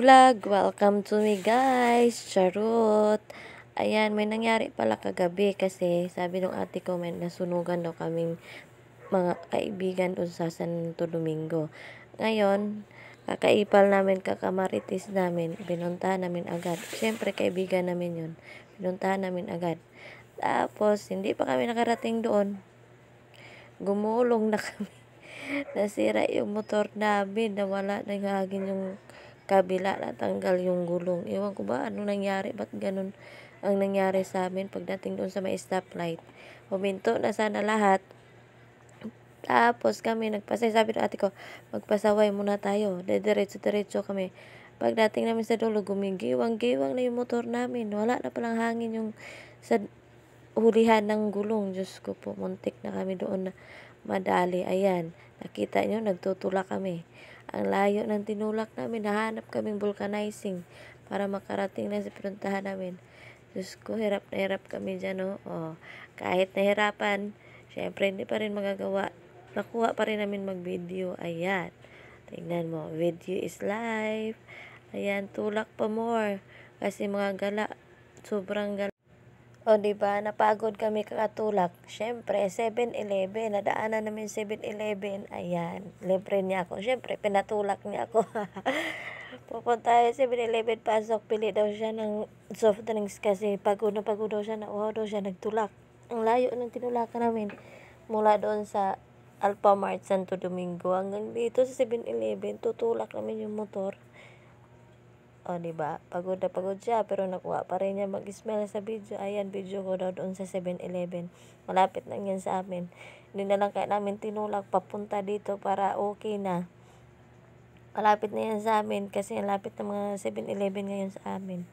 vlog! Welcome to me guys! Charot! Ayan, may nangyari pala kagabi kasi sabi ng ate ko may nasunugan daw kaming mga kaibigan doon sa Santo Domingo. Ngayon, kakaipal namin, kakamaritis namin, pinuntahan namin agad. Siyempre, kaibigan namin yun. Pinuntahan namin agad. Tapos, hindi pa kami nakarating doon. Gumulong na kami. Nasira yung motor namin, nawala ng hangin yung kabila, natanggal yung gulong. Ewan ko ba anong nangyari, ba't ganun ang nangyari sa amin pagdating doon sa may stoplight. Huminto na sana lahat. Tapos kami nagpasay, sabi ng ate ko, magpasaway muna tayo. Diretso-diretso kami. Pagdating namin sa dulo, gumigiwang-giwang na yung motor namin. Wala na palang hangin yung sa hulihan ng gulong. Diyos ko po, muntik na kami doon na madali. Ayan, nakita nyo, nagtutulak kami. Ang layo ng tinulak namin, nahanap kaming vulcanizing para makarating na sa pinuntahan namin. Diyos ko, hirap na hirap kami dyan, no? Oh, kahit nahirapan, syempre hindi pa rin magagawa. Nakuha pa rin namin mag-video. Ayan, tingnan mo, video is life. Ayan, tulak pa more. Kasi mga gala, sobrang gala. O, diba, napagod kami kakatulak. Siyempre, 7-Eleven. Nadaanan namin 7-Eleven. Ayan, libre niya ako. Siyempre, pinatulak niya ako. Pupunta tayo 7-Eleven, pasok. Pili daw siya ng soft drinks kasi pagod daw siya. Nauhaw daw siya, nagtulak. Ang layo ng tinulakan namin. Mula doon sa Alphamart, Santo Domingo. Hanggang dito sa 7-Eleven, tutulak namin yung motor. O, diba? Pagod na pagod siya, pero nakuha pa rin niya mag-smell sa video. Ayan, video ko daw doon sa 7-Eleven. Malapit lang yan sa amin. Hindi na lang kaya namin tinulak papunta dito para okay na. Malapit na yan sa amin kasi malapit na mga 7-Eleven ngayon sa amin.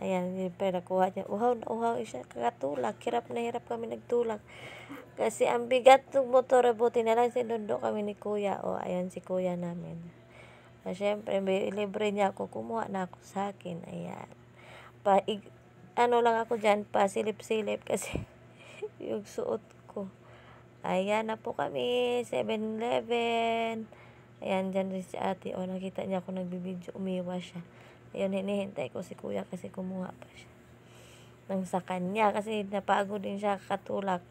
Ayan, pero nakuha niya. Uhaw na uhaw siya kakatulak. Hirap na hirap kami nagtulak. Kasi ang bigat ng motor, buti na lang sinundo kami ni kuya. O, ayan si kuya namin. Siyempre, libre niya ako. Kumuha na ako sa akin. Ayan. Ano lang ako dyan, pasilip-silip kasi yung suot ko. Ayan na po kami, 7-Eleven. Ayan, dyan rin si ate. O, nakita niya ako nagbibideo. Umiwa siya. Ayun, hinihintay ko si kuya kasi kumuha pa siya. Nang sa kanya kasi napagod din siya katulak.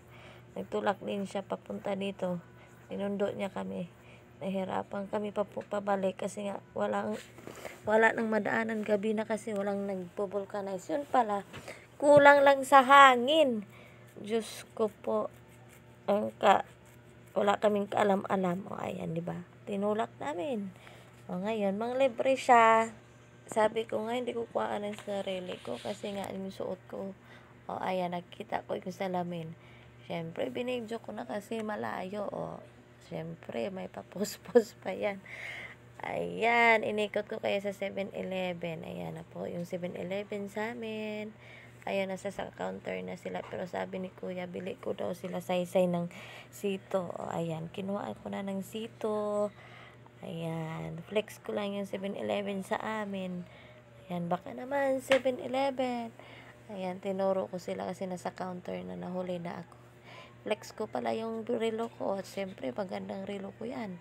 Nagtulak din siya papunta dito. Sinundo niya kami. Nahirapan kami pabalik kasi nga wala nang madaanan, gabi na kasi walang nagpo-vulcanize. Yun pala, kulang lang sa hangin. Diyos ko po, wala kaming kaalam-alam. O, ayan, diba? Tinulak namin. O, ngayon, manglibre siya. Sabi ko nga, hindi ko kuhaan ng sarili ko kasi nga yung suot ko. O, ayan, nakita ko yung salamin. Siyempre, binidyo ko na kasi malayo. O, siyempre, may papuspos pa yan. Ayan, inikot ko kaya sa 7-Eleven. Ayan na po yung 7-Eleven sa amin. Ayan, nasa sa counter na sila. Pero sabi ni kuya, bili ko daw sila saysay ng sito. O, ayan, kinuha ko na ng sito. Ayan, flex ko lang yung 7-Eleven sa amin. Ayan, baka naman 7-Eleven. Ayan, tinuro ko sila kasi nasa counter na, nahuli na ako. Flex ko pala yung relo ko. At siyempre, magandang relo ko yan.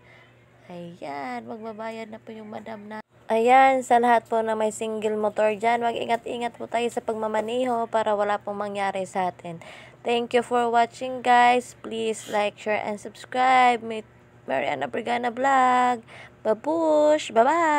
Ayan, magbabayad na po yung madam na. Ayan, sa lahat po na may single motor dyan, mag-ingat-ingat po tayo sa pagmamaniho para wala pong mangyari sa atin. Thank you for watching guys. Please like, share, and subscribe. Meet Mariana Brigana Vlog. Babush! Bye-bye!